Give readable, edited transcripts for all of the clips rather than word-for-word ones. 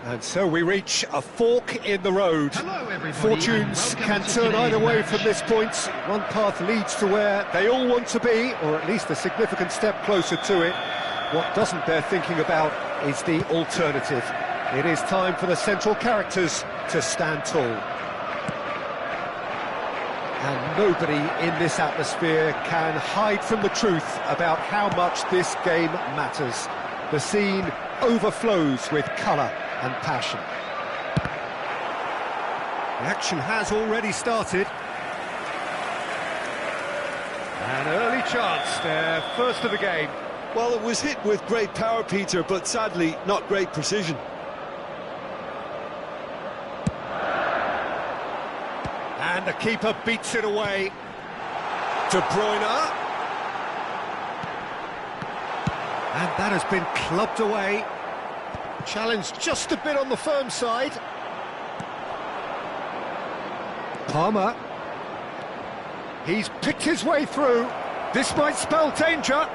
And so we reach a fork in the road. Fortunes can turn either way from this point. One path leads to where they all want to be, or at least a significant step closer to it. What doesn't bear thinking about is the alternative. It is time for the central characters to stand tall. And nobody in this atmosphere can hide from the truth about how much this game matters. The scene overflows with colour and passion. The action has already started. An early chance, their first of the game. Well, it was hit with great power, Peter, but sadly not great precision. And the keeper beats it away. De Bruyne. And that has been clubbed away. Challenge just a bit on the firm side. Palmer. He's picked his way through. This might spell danger.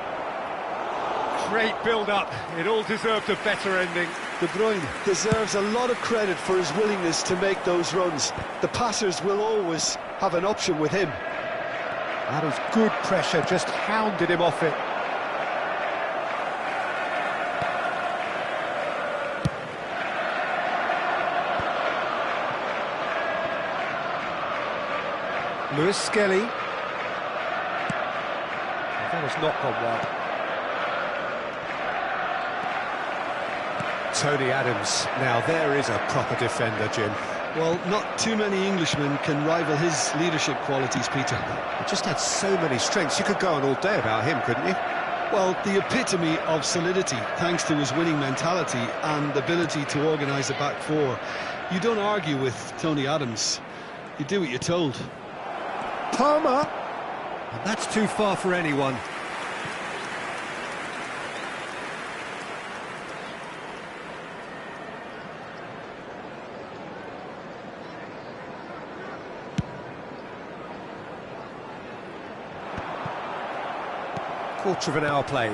Great build-up. It all deserved a better ending. De Bruyne deserves a lot of credit for his willingness to make those runs. The passers will always have an option with him. That is good pressure, just hounded him off it. Lewis Skelly. That has not gone well. Tony Adams. Now there is a proper defender, Jim. Well, not too many Englishmen can rival his leadership qualities, Peter. He just had so many strengths. You could go on all day about him, couldn't you? Well, the epitome of solidity, thanks to his winning mentality and ability to organise a back four. You don't argue with Tony Adams. You do what you're told. Palmer. And that's too far for anyone. Quarter of an hour played.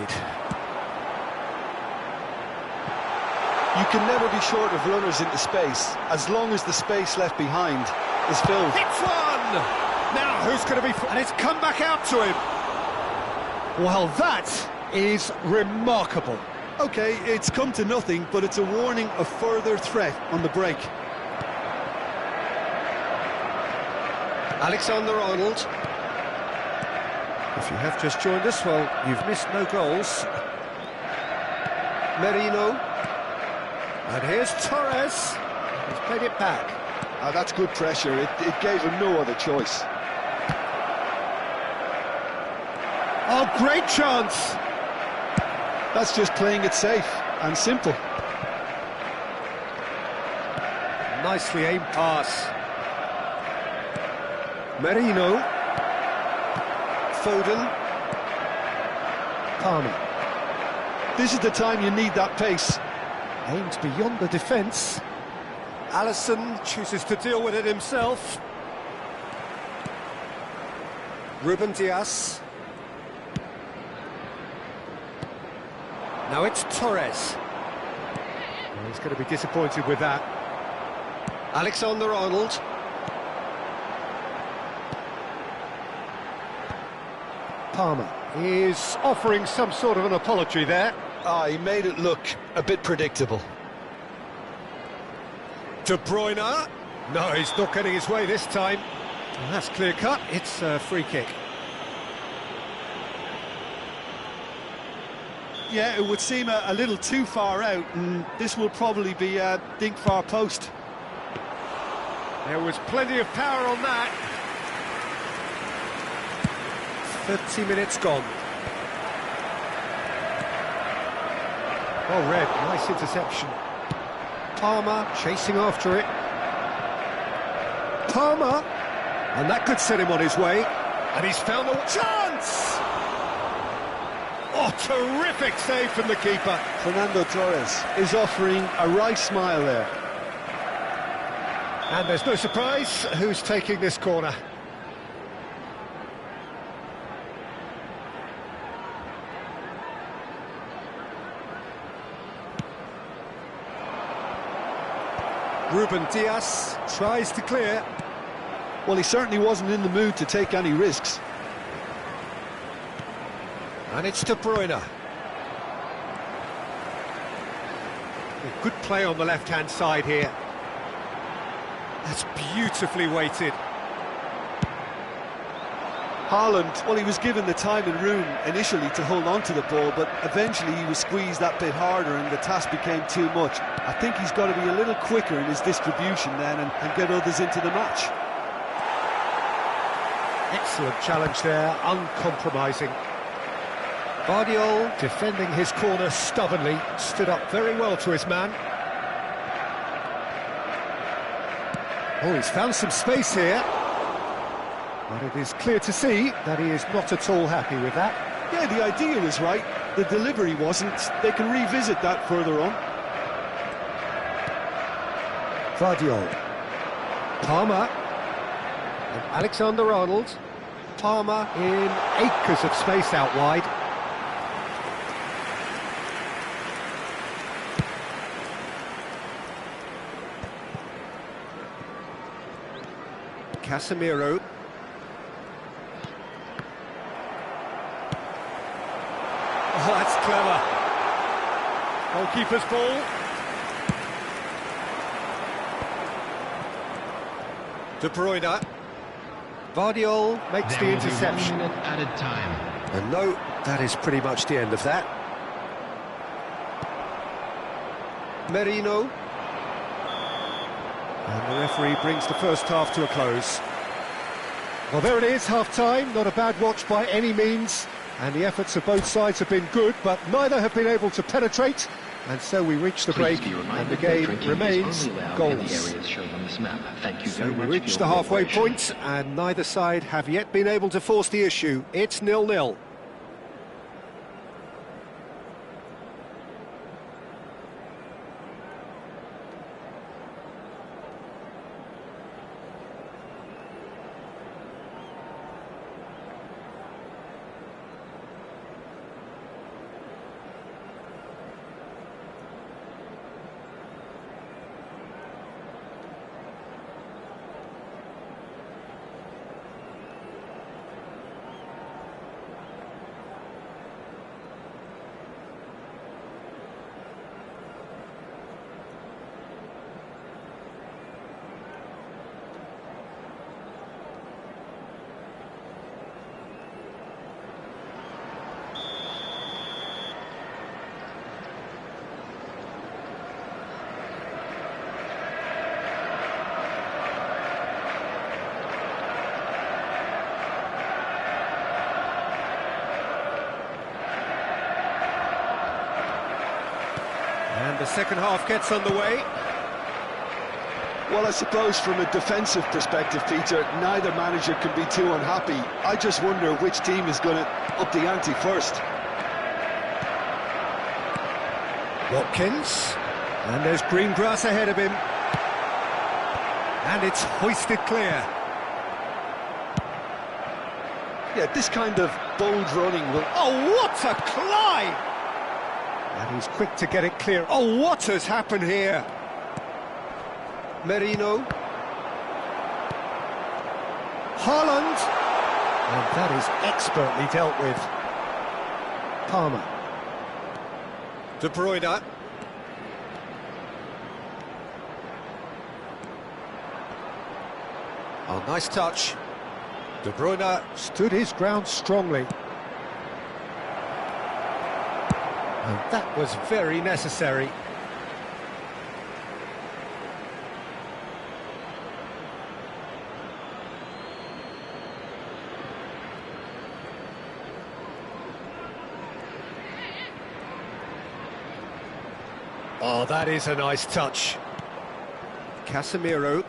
You can never be short of runners into space, as long as the space left behind is filled. It's one! Now, who's going to be... And it's come back out to him. Well, that is remarkable. OK, it's come to nothing, but it's a warning of further threat on the break. Alexander-Arnold. If you have just joined us, well, you've missed no goals. Merino. And here's Torres. He's played it back. That's good pressure. It gave him no other choice. Oh, great chance! That's just playing it safe and simple. Nicely aimed pass. Merino. Foden. Palmer. This is the time you need that pace. Aimed beyond the defence. Alisson chooses to deal with it himself. Ruben Dias. Now it's Torres. Well, he's going to be disappointed with that. Alexander-Arnold. Palmer is offering some sort of an apology there. He made it look a bit predictable. De Bruyne. No, he's not getting his way this time. And that's clear cut. It's a free kick. Yeah, it would seem a little too far out, and this will probably be a dink far post. There was plenty of power on that. 30 minutes gone. Well read, nice interception. Palmer chasing after it. Palmer! And that could set him on his way. And he's found a chance! Oh, terrific save from the keeper. Fernando Torres is offering a wry smile there. And there's no surprise who's taking this corner. Ruben Dias tries to clear. Well, he certainly wasn't in the mood to take any risks. And it's De Bruyne. Good play on the left-hand side here. That's beautifully weighted. Haaland, well, he was given the time and room initially to hold on to the ball, but eventually he was squeezed that bit harder and the task became too much. I think he's got to be a little quicker in his distribution then and get others into the match. Excellent challenge there, uncompromising. Guardiola, defending his corner stubbornly, stood up very well to his man. Oh, he's found some space here. But it is clear to see that he is not at all happy with that. Yeah, the idea was right, the delivery wasn't. They can revisit that further on. Guardiola. Palmer. And Alexander-Arnold. Palmer in acres of space out wide. Casemiro. Oh, that's clever. Goalkeeper's ball. De Bruyne. Guardiola makes the interception. 1 minute added time. And no, that is pretty much the end of that. Merino. And the referee brings the first half to a close. Well, there it is, half-time. Not a bad watch by any means. And the efforts of both sides have been good, but neither have been able to penetrate. And so we reach the break, and the game remains goalless. So we reach the halfway point, and neither side have yet been able to force the issue. It's 0-0. And the second half gets underway. Well, I suppose from a defensive perspective, Peter, neither manager can be too unhappy. I just wonder which team is going to up the ante first. Watkins. And there's green grass ahead of him. And it's hoisted clear. Yeah, this kind of bold running will... Oh, what a climb! And he's quick to get it clear. Oh, what has happened here? Merino. Haaland. And that is expertly dealt with. Palmer. De Bruyne. Oh, nice touch. De Bruyne stood his ground strongly. And that was very necessary. Oh, that is a nice touch. Casemiro.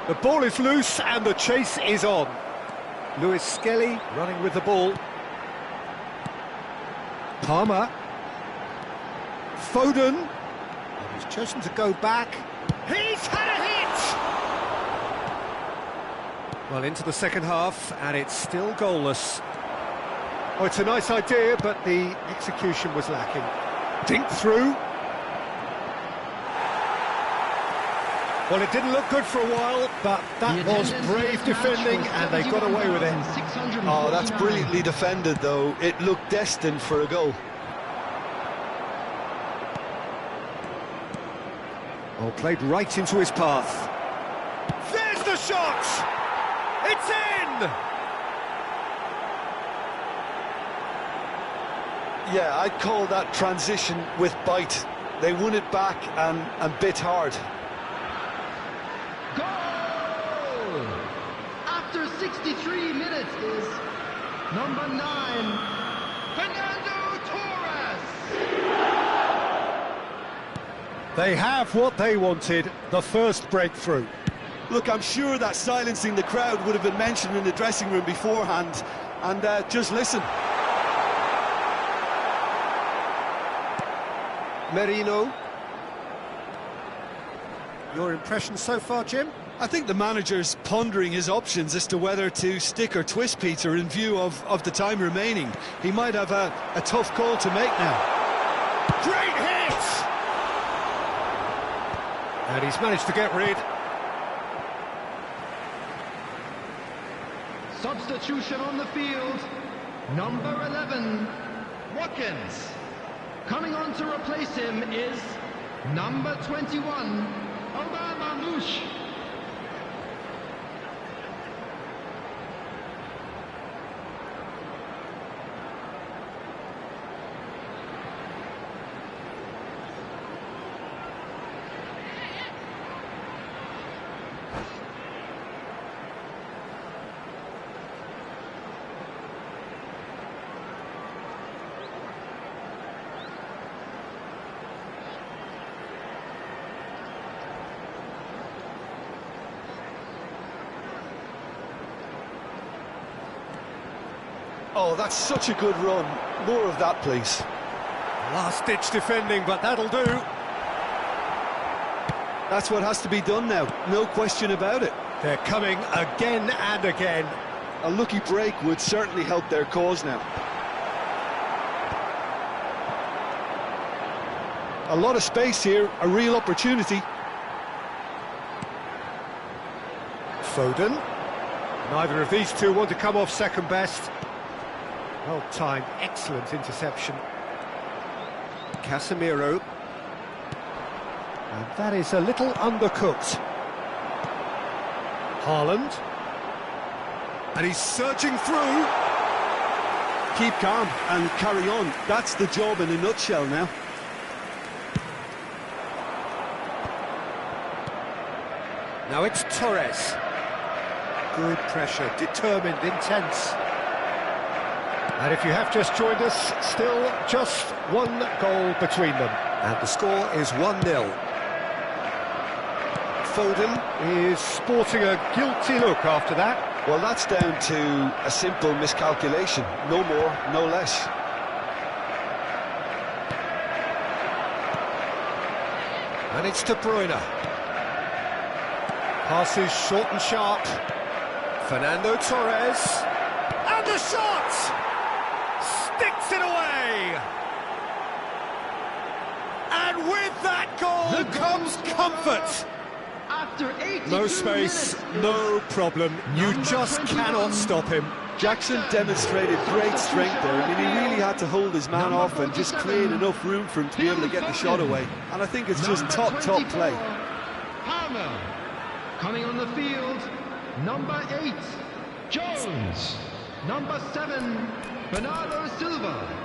The ball is loose and the chase is on. Lewis Skelly running with the ball. Palmer. Foden. And he's chosen to go back. He's had a hit! Well, into the second half, and it's still goalless. Oh, it's a nice idea, but the execution was lacking. Dink through. Well, it didn't look good for a while, but that was brave defending, and they got away with it. Oh, that's brilliantly defended, though. It looked destined for a goal. Oh, played right into his path. There's the shot! It's in! Yeah, I'd call that transition with bite. They won it back and bit hard. Goal! After 63 minutes is number 9, Fernando Torres. They have what they wanted, the first breakthrough. Look, I'm sure that silencing the crowd would have been mentioned in the dressing room beforehand. And just listen. Merino. Your impression so far, Jim? I think the manager's pondering his options as to whether to stick or twist Peter in view of the time remaining. He might have a tough call to make now. Great hit! And he's managed to get rid. Substitution on the field, number 11, Watkins. Coming on to replace him is number 21, Omar Mamouche. Oh, that's such a good run. More of that, please. Last-ditch defending, but that'll do. That's what has to be done now, no question about it. They're coming again and again. A lucky break would certainly help their cause now. A lot of space here, a real opportunity. Foden. Neither of these two want to come off second best. Well timed, excellent interception. Casemiro. And that is a little undercooked. Haaland. And he's surging through. Keep calm and carry on. That's the job in a nutshell now. Now it's Torres. Good pressure, determined, intense. And if you have just joined us, still just one goal between them. And the score is 1-0. Foden is sporting a guilty look after that. Well, that's down to a simple miscalculation. No more, no less. And it's De Bruyne. Passes short and sharp. Fernando Torres. And the shot! Sticks it away! And with that goal comes comfort. After 82 No space, minutes, no problem. You just cannot stop him. Jackson demonstrated great strength there. I mean, he really had to hold his man off and just create enough room for him to be able to get the shot away. And I think it's just top play. Palmer. Coming on the field, number 8, Jones. Number 7, Bernardo Silva.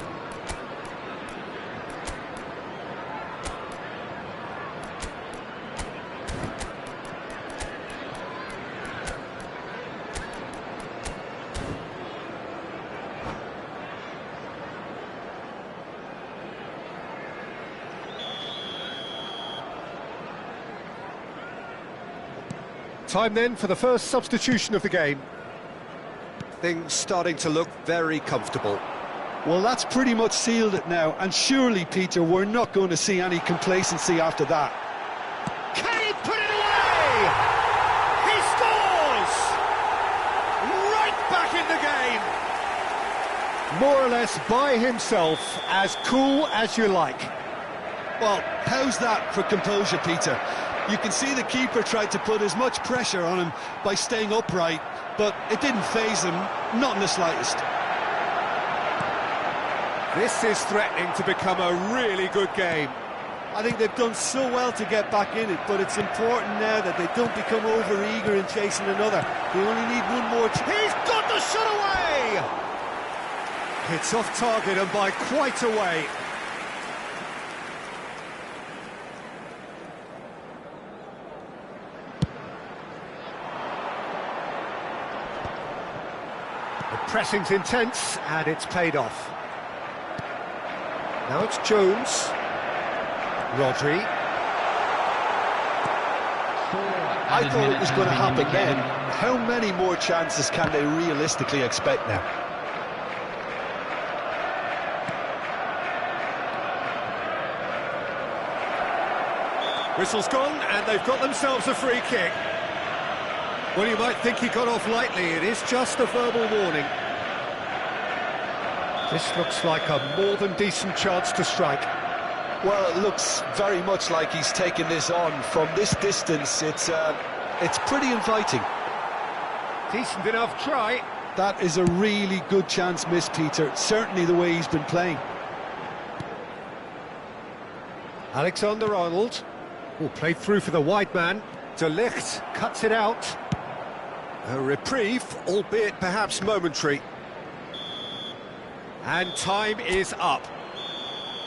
Time then for the first substitution of the game. Things starting to look very comfortable. Well, that's pretty much sealed it now, and surely, Peter, we're not going to see any complacency after that. Can he put it away? He scores! Right back in the game! More or less by himself, as cool as you like. Well, how's that for composure, Peter? You can see the keeper tried to put as much pressure on him by staying upright, but it didn't faze him, not in the slightest. This is threatening to become a really good game. I think they've done so well to get back in it, but it's important now that they don't become over-eager in chasing another. They only need one more He's got the shot away! It's off target and by quite a way. The pressing's intense and it's paid off. Now it's Jones. Rodri. I thought it was going to happen then. How many more chances can they realistically expect now? Whistle's gone and they've got themselves a free kick. Well, you might think he got off lightly. It is just a verbal warning. This looks like a more than decent chance to strike. Well, it looks very much like he's taken this on. From this distance, it's pretty inviting. Decent enough try. That is a really good chance missed, Peter. Certainly the way he's been playing. Alexander-Arnold. Oh, played through for the wide man. De Ligt cuts it out. A reprieve, albeit perhaps momentary. And time is up.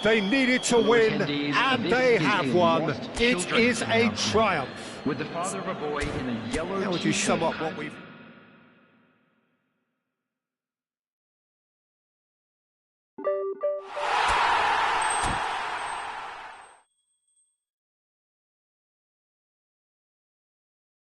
They needed to win, and they have won. It is a triumph. With the father of a boy in a yellow How would you sum up what we've...